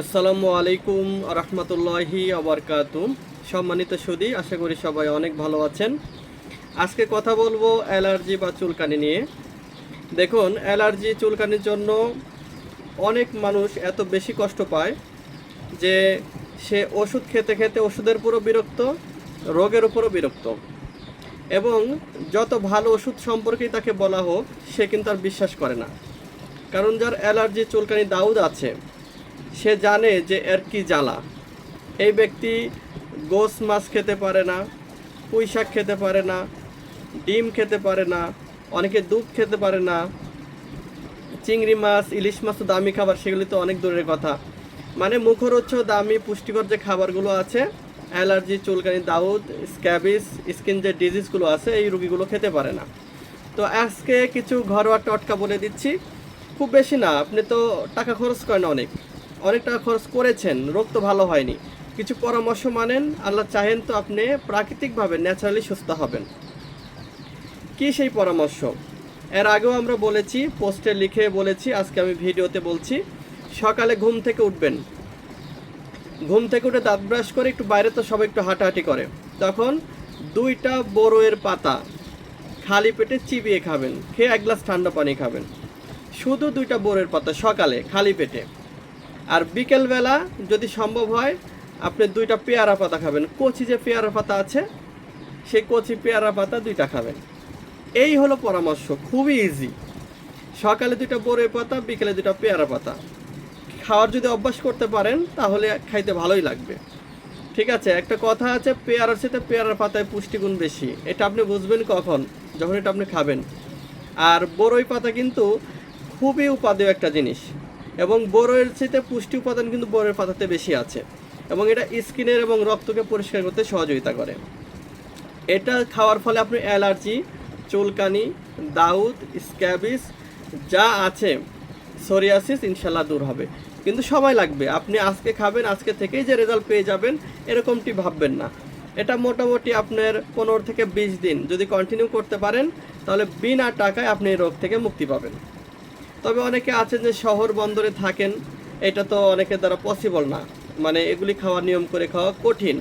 আসসালামু আলাইকুম রহমতুল্লাহি আবরকাতুহ। সম্মানিত সুধী, আশা করি সবাই অনেক ভালো আছেন। আজকে কথা বলবো অ্যালার্জি বা চুলকানি নিয়ে। দেখুন, অ্যালার্জি চুলকানির জন্য অনেক মানুষ এত বেশি কষ্ট পায় যে সে ওষুধ খেতে খেতে ওষুধের উপরও বিরক্ত, রোগের উপরও বিরক্ত, এবং যত ভালো ওষুধ সম্পর্কেই তাকে বলা হোক সে কিন্তু আর বিশ্বাস করে না। কারণ যার অ্যালার্জি চুলকানি দাউদ আছে সে জানে যে এর কি জ্বালা। এই ব্যক্তি গোস মাছ খেতে পারে না, পুঁই শাক খেতে পারে না, ডিম খেতে পারে না, অনেকে দুধ খেতে পারে না, চিংড়ি মাছ ইলিশ মাছ তো দামি খাবার, সেগুলি তো অনেক দূরের কথা। মানে মুখরোচ্চ দামি পুষ্টিকর যে খাবারগুলো আছে, অ্যালার্জি চুলকানি দাউদ স্ক্যাবিস স্কিন যে ডিজিজগুলো আছে এই রোগীগুলো খেতে পারে না। তো আজকে কিছু ঘরোয়া টটকা বলে দিচ্ছি, খুব বেশি না। আপনি তো টাকা খরচ করেন, অনেক টাকা খরচ করেছেন, রোগ তো ভালো হয়নি। কিছু পরামর্শ মানেন, আল্লাহ চাহেন তো আপনি প্রাকৃতিকভাবে ন্যাচারালি সুস্থ হবেন। কি সেই পরামর্শ? এর আগেও আমরা বলেছি, পোস্টে লিখে বলেছি, আজকে আমি ভিডিওতে বলছি। সকালে ঘুম থেকে উঠবেন, ঘুম থেকে উঠে দাঁত ব্রাশ করে একটু বাইরে তো সবাই একটু হাঁটাহাঁটি করে, তখন 2টা বড়ইয়ের পাতা খালি পেটে চিবিয়ে খাবেন, খেয়ে 1 গ্লাস ঠান্ডা পানি খাবেন। শুধু 2টা বড়ইয়ের পাতা সকালে খালি পেটে। আর বিকেলবেলা যদি সম্ভব হয় আপনি 2টা পেয়ারা পাতা খাবেন, কচি যে পেয়ারা পাতা আছে সেই কচি পেয়ারা পাতা 2টা খাবেন। এই হলো পরামর্শ, খুবই ইজি। সকালে 2টা বড়ই পাতা, বিকেলে 2টা পেয়ারা পাতা খাওয়ার যদি অভ্যাস করতে পারেন তাহলে খাইতে ভালোই লাগবে। ঠিক আছে, একটা কথা আছে, পেয়ারার সাথে পেয়ারার পাতায় পুষ্টিগুণ বেশি। এটা আপনি বুঝবেন কখন? যখন এটা আপনি খাবেন। আর বড়ই পাতা কিন্তু খুবই উপাদেয় একটা জিনিস, এবং বড়ইয়ের সাথে পুষ্টি উপাদান কিন্তু বড়ইয়ের পাতাতে বেশি আছে, এবং এটা স্কিনের এবং রক্তকে পরিষ্কার করতে সহযোগিতা করে। এটা খাওয়ার ফলে আপনি অ্যালার্জি, চুলকানি, দাউদ, স্ক্যাবিস যা আছে, সোরিয়াসিস ইনশাল্লাহ দূর হবে। কিন্তু সময় লাগবে। আপনি আজকে খাবেন, আজকে থেকেই যে রেজাল্ট পেয়ে যাবেন এরকমটি ভাববেন না। এটা মোটামুটি আপনার 15 থেকে 20 দিন যদি কন্টিনিউ করতে পারেন তাহলে বিনা টাকায় আপনি এই রোগ থেকে মুক্তি পাবেন। তবে অনেকে আছেন যে শহর বন্দরে থাকেন, এটা তো অনেকের দ্বারা পসিবল না, মানে এগুলি খাওয়া নিয়ম করে খাওয়া কঠিন।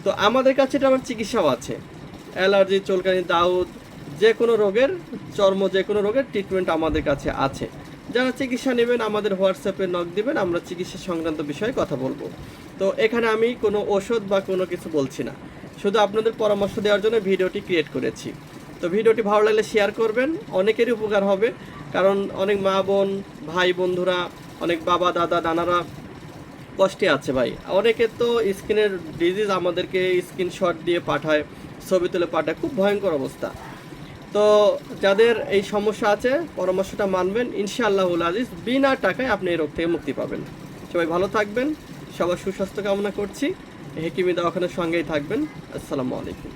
তো আমাদের কাছে এটা আমার চিকিৎসাও আছে। অ্যালার্জি, চুলকানি, দাউদ যে কোনো রোগের, চর্ম যে কোনো রোগের ট্রিটমেন্ট আমাদের কাছে আছে। যারা চিকিৎসা নেবেন আমাদের হোয়াটসঅ্যাপে নক দিবেন, আমরা চিকিৎসা সংক্রান্ত বিষয়ে কথা বলবো। তো এখানে আমি কোনো ওষুধ বা কোনো কিছু বলছি না, শুধু আপনাদের পরামর্শ দেওয়ার জন্য ভিডিওটি ক্রিয়েট করেছি। তো ভিডিওটি ভালো লাগলে শেয়ার করবেন, অনেকেরই উপকার হবে। কারণ অনেক মা বোন, ভাই বন্ধুরা, অনেক বাবা দাদা নানারা কষ্টে আছে ভাই। অনেকে তো স্কিনের ডিজিজ আমাদেরকে স্ক্রিনশট দিয়ে পাঠায়, ছবি তুলে পাঠায়, খুব ভয়ঙ্কর অবস্থা। তো যাদের এই সমস্যা আছে পরামর্শটা মানবেন, ইনশাআল্লাহুল আজিজ বিনা টাকায় আপনি এই রোগ থেকে মুক্তি পাবেন। সবাই ভালো থাকবেন, সবার সুস্বাস্থ্য কামনা করছি। হেকিমি দওয়াখানার সঙ্গেই থাকবেন। আসসালামু আলাইকুম।